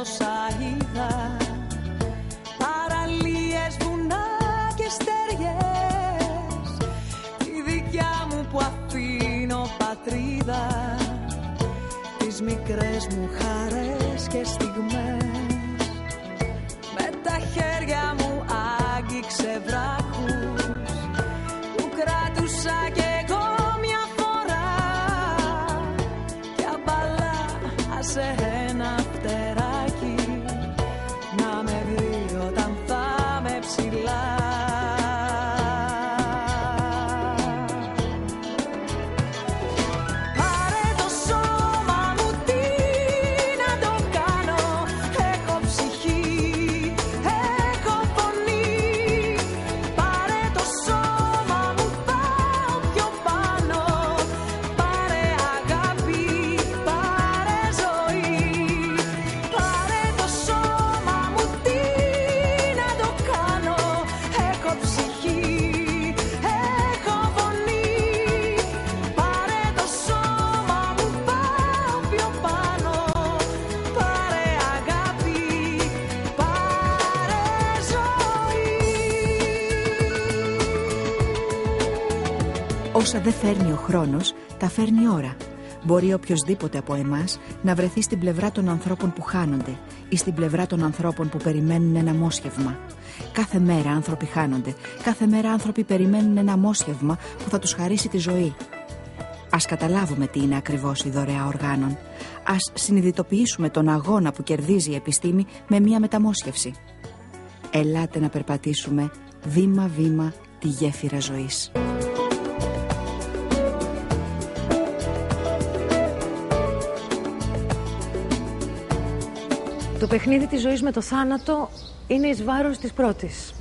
όσα είδα. Παραλίες, βουνά και στεριές, τη δικιά μου που αφήνω πατρίδα, τις μικρές μου χαρές και στιγμές. Με τα χέρια μου άγγιξε βράχους που κράτουσα κι εγώ μια φορά, κι αμπαλά σε ένα φτεράκι να με βρει όταν θα με ψηλά. Πάρε το σώμα μου, τι να το κάνω, έχω ψυχή, έχω φωνή. Πάρε το σώμα μου, πάω πιο πάνω, πάρε αγάπη, πάρε ζωή. Πάρε το σώμα μου, τι να το κάνω, έχω ψυχή, έχω φωνή. Πάρε το σώμα μου, πάω πιο πάνω, πάρε αγάπη, πάρε ζωή. Όσα δεν φέρνει ο χρόνος, τα φέρνει η ώρα. Μπορεί οποιοσδήποτε από εμάς να βρεθεί στην πλευρά των ανθρώπων που χάνονται ή στην πλευρά των ανθρώπων που περιμένουν ένα μόσχευμα. Κάθε μέρα άνθρωποι χάνονται. Κάθε μέρα άνθρωποι περιμένουν ένα μόσχευμα που θα τους χαρίσει τη ζωή. Ας καταλάβουμε τι είναι ακριβώς η δωρεά οργάνων. Ας συνειδητοποιήσουμε τον αγώνα που κερδίζει η επιστήμη με μία μεταμόσχευση. Ελάτε να περπατήσουμε βήμα-βήμα τη γέφυρα ζωής. Το παιχνίδι της ζωής με το θάνατο είναι εις βάρος της πρώτης.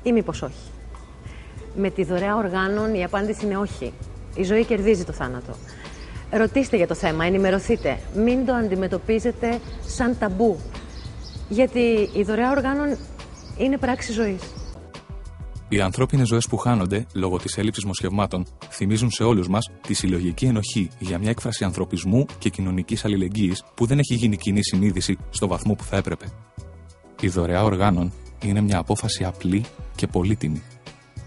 Ή μήπως όχι? Με τη δωρεά οργάνων η απάντηση είναι όχι. Η ζωή κερδίζει το θάνατο. Ρωτήστε για το θέμα, ενημερωθείτε. Μην το αντιμετωπίζετε σαν ταμπού. Γιατί η δωρεά οργάνων είναι πράξη ζωής. Οι ανθρώπινες ζωές που χάνονται λόγω της έλλειψης μοσχευμάτων θυμίζουν σε όλους μας τη συλλογική ενοχή για μια έκφραση ανθρωπισμού και κοινωνικής αλληλεγγύης που δεν έχει γίνει κοινή συνείδηση στο βαθμό που θα έπρεπε. Η δωρεά οργάνων είναι μια απόφαση απλή και πολύτιμη,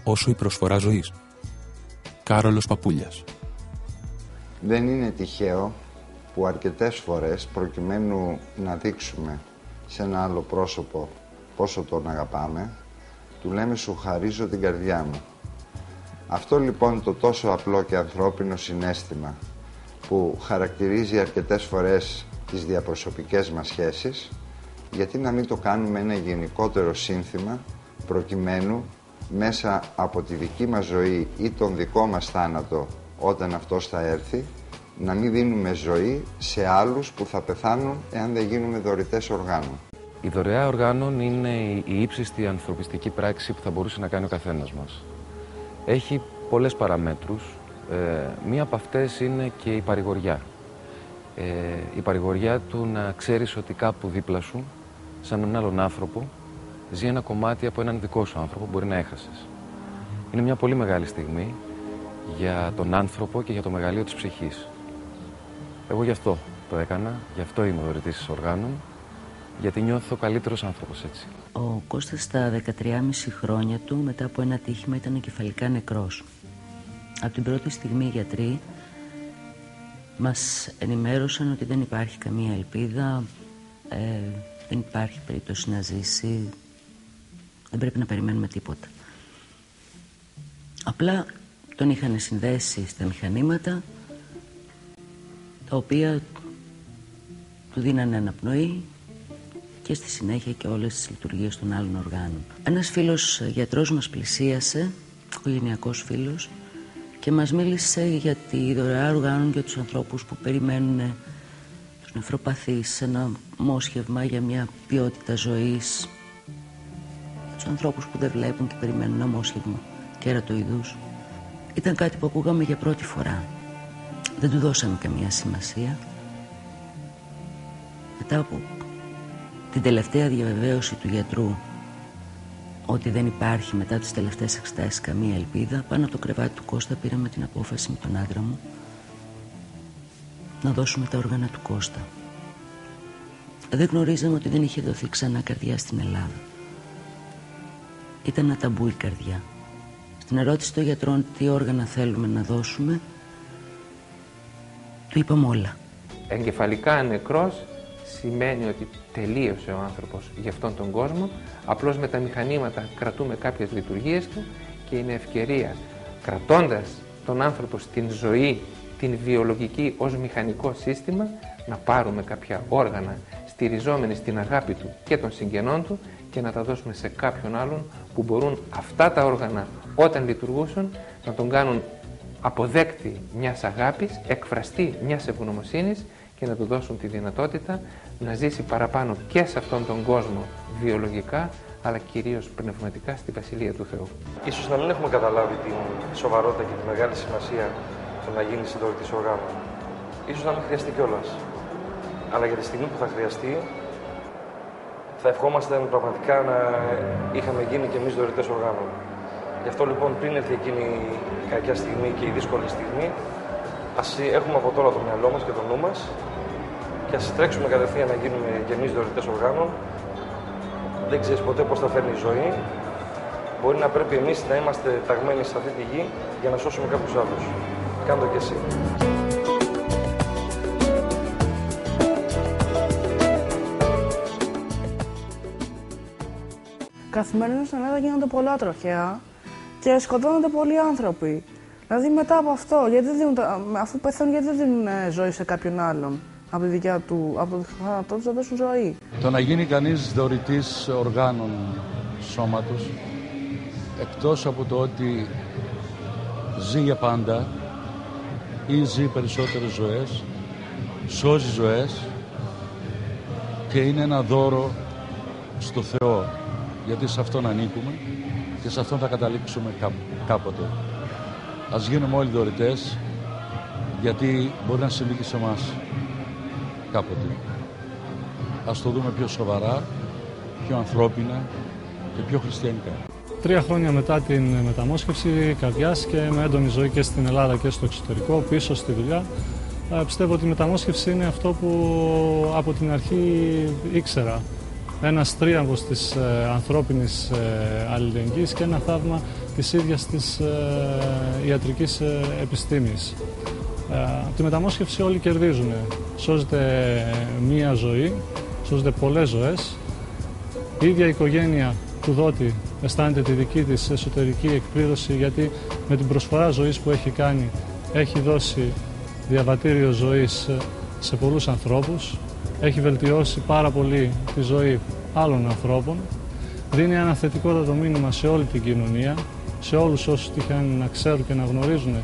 όσο η προσφορά ζωής. Κάρολος Παπούλιας. Δεν είναι τυχαίο που αρκετές φορές, προκειμένου να δείξουμε σε ένα άλλο πρόσωπο πόσο τον αγαπάμε, του λέμε «σου χαρίζω την καρδιά μου». Αυτό λοιπόν το τόσο απλό και ανθρώπινο συναίσθημα που χαρακτηρίζει αρκετές φορές τις διαπροσωπικές μας σχέσεις, γιατί να μην το κάνουμε ένα γενικότερο σύνθημα προκειμένου μέσα από τη δική μας ζωή ή τον δικό μας θάνατο όταν αυτός θα έρθει, να μην δίνουμε ζωή σε άλλους που θα πεθάνουν εάν δεν γίνουμε δωρητές οργάνων. Η δωρεά οργάνων είναι η ύψιστη ανθρωπιστική πράξη που θα μπορούσε να κάνει ο καθένας μας. Έχει πολλές παραμέτρους. Μία από αυτές είναι και η παρηγοριά. Η παρηγοριά του να ξέρεις ότι κάπου δίπλα σου, σαν έναν άλλον άνθρωπο, ζει ένα κομμάτι από έναν δικό σου άνθρωπο που μπορεί να έχασες. Είναι μια πολύ μεγάλη στιγμή για τον άνθρωπο και για το μεγαλείο της ψυχής. Εγώ γι' αυτό το έκανα, γι' αυτό είμαι δωρητής οργάνων, γιατί νιώθω καλύτερος άνθρωπος έτσι. Ο Κώστας στα 13,5 χρόνια του μετά από ένα ατύχημα ήταν εγκεφαλικά νεκρός. Από την πρώτη στιγμή οι γιατροί μας ενημέρωσαν ότι δεν υπάρχει καμία ελπίδα, δεν υπάρχει περίπτωση να ζήσει, δεν πρέπει να περιμένουμε τίποτα. Απλά τον είχαν συνδέσει στα μηχανήματα, τα οποία του δίνανε αναπνοή και στη συνέχεια και όλες τις λειτουργίες των άλλων οργάνων. Ένας φίλος γιατρός μας πλησίασε, οικογενειακός φίλος, και μας μίλησε για τη δωρεά οργάνων για τους ανθρώπους που περιμένουν, τους νευροπαθείς, ένα μόσχευμα για μια ποιότητα ζωής, τους ανθρώπους που δεν βλέπουν και περιμένουν ένα μόσχευμα κέρατοειδούς. Ήταν κάτι που ακούγαμε για πρώτη φορά. Δεν του δώσαμε καμία σημασία. Μετά από την τελευταία διαβεβαίωση του γιατρού ότι δεν υπάρχει μετά τις τελευταίες εξετάσεις καμία ελπίδα, πάνω από το κρεβάτι του Κώστα πήραμε την απόφαση με τον άντρα μου να δώσουμε τα όργανα του Κώστα. Δεν γνωρίζαμε ότι δεν είχε δοθεί ξανά καρδιά στην Ελλάδα. Ήταν ένα ταμπού η καρδιά. Στην ερώτηση των γιατρών τι όργανα θέλουμε να δώσουμε, του είπαμε όλα. Εγκεφαλικά νεκρός σημαίνει ότι τελείωσε ο άνθρωπος για αυτόν τον κόσμο. Απλώς με τα μηχανήματα κρατούμε κάποιες λειτουργίες του και είναι ευκαιρία, κρατώντας τον άνθρωπο στην ζωή, την βιολογική ως μηχανικό σύστημα, να πάρουμε κάποια όργανα στηριζόμενοι στην αγάπη του και των συγγενών του και να τα δώσουμε σε κάποιον άλλον που μπορούν αυτά τα όργανα όταν λειτουργούσαν να τον κάνουν αποδέκτη μιας αγάπης, εκφραστή μιας ευγνωμοσύνης και να του δώσουν τη δυνατότητα να ζήσει παραπάνω και σε αυτόν τον κόσμο βιολογικά αλλά κυρίως πνευματικά στη Βασιλεία του Θεού. Ίσως να μην έχουμε καταλάβει την σοβαρότητα και τη μεγάλη σημασία του να γίνει συντορητής οργάνων. Ίσως να μην χρειαστεί κιόλας. Αλλά για τη στιγμή που θα χρειαστεί, θα ευχόμαστε πραγματικά να είχαμε γίνει κι εμείς δωρητές οργάνων. Γι' αυτό λοιπόν, πριν έρθει εκείνη η κακιά στιγμή και η δύσκολη στιγμή, ας έχουμε από τώρα το μυαλό μας και το νου μας και ας τρέξουμε κατευθείαν να γίνουμε κι εμείς δωρητές οργάνων. Δεν ξέρεις ποτέ πώς θα φέρνει η ζωή. Μπορεί να πρέπει εμείς να είμαστε ταγμένοι σε αυτή τη γη για να σώσουμε κάποιους άλλους. Κάντο κι εσύ. Καθημερινά στην Ελλάδα γίνονται πολλά τροχαία και σκοτώνονται πολλοί άνθρωποι. Δηλαδή μετά από αυτό, αφού πεθαίνουν, γιατί δεν δίνουν ζωή σε κάποιον άλλον από το θάνατό τους, να δώσουν ζωή. Το να γίνει κανείς δωρητής οργάνων σώματος, εκτός από το ότι ζει για πάντα ή ζει περισσότερες ζωές, σώζει ζωές και είναι ένα δώρο στο Θεό, γιατί σε Αυτόν ανήκουμε και σε Αυτόν θα καταλήξουμε κάποτε. Ας γίνουμε όλοι δωρητές, γιατί μπορεί να συμβεί και σε εμάς κάποτε. Ας το δούμε πιο σοβαρά, πιο ανθρώπινα και πιο χριστιανικά. 3 χρόνια μετά την μεταμόσχευση καρδιάς και με έντονη ζωή και στην Ελλάδα και στο εξωτερικό, πίσω στη δουλειά, πιστεύω ότι η μεταμόσχευση είναι αυτό που από την αρχή ήξερα. Ένας τρίαμβος της ανθρώπινης αλληλεγγύης και ένα θαύμα της ίδιας της ιατρικής επιστήμης. Από τη μεταμόσχευση όλοι κερδίζουν. Σώζεται μία ζωή, σώζεται πολλές ζωές. Η ίδια η οικογένεια του δότη αισθάνεται τη δική της εσωτερική εκπλήρωση, γιατί με την προσφορά ζωής που έχει κάνει έχει δώσει διαβατήριο ζωής σε πολλούς ανθρώπους, έχει βελτιώσει πάρα πολύ τη ζωή άλλων ανθρώπων, δίνει ένα θετικότατο μήνυμα σε όλη την κοινωνία, σε όλους όσους τυχαίνουν να ξέρουν και να γνωρίζουν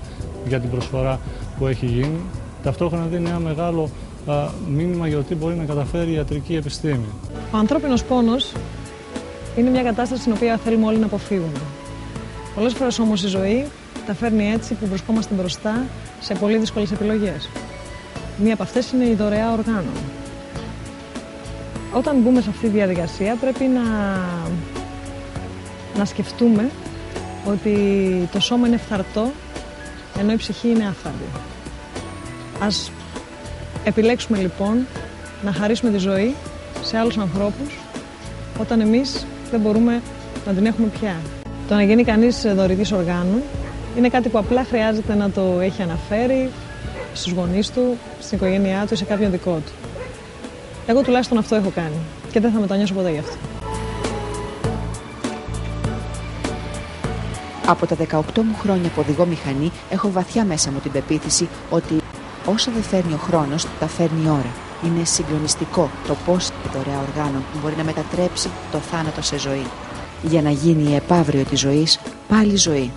για την προσφορά που έχει γίνει. Ταυτόχρονα δίνει ένα μεγάλο μήνυμα για το τι μπορεί να καταφέρει η ιατρική επιστήμη. Ο ανθρώπινος πόνος είναι μια κατάσταση στην οποία θέλουμε όλοι να αποφύγουμε. Πολλές φορές όμως η ζωή τα φέρνει έτσι που βρισκόμαστε μπροστά σε πολύ δύσκολες επιλογές. Μία από αυτές είναι η δωρεά οργάνων. Όταν μπούμε σε αυτή τη διαδικασία πρέπει να σκεφτούμε ότι το σώμα είναι φθαρτό ενώ η ψυχή είναι άφθαρτη. Ας επιλέξουμε λοιπόν να χαρίσουμε τη ζωή σε άλλους ανθρώπους όταν εμείς δεν μπορούμε να την έχουμε πια. Το να γίνει κανείς δωρητής οργάνων είναι κάτι που απλά χρειάζεται να το έχει αναφέρει στους γονείς του, στην οικογένειά του ή σε κάποιον δικό του. Εγώ τουλάχιστον αυτό έχω κάνει και δεν θα μετανιώσω ποτέ γι' αυτό. Από τα 18 μου χρόνια που οδηγώ μηχανή, έχω βαθιά μέσα μου την πεποίθηση ότι όσο δεν φέρνει ο χρόνος, τα φέρνει η ώρα. Είναι συγκλονιστικό το πώς η δωρεά οργάνων μπορεί να μετατρέψει το θάνατο σε ζωή. Για να γίνει η επαύριο της ζωής πάλι ζωή.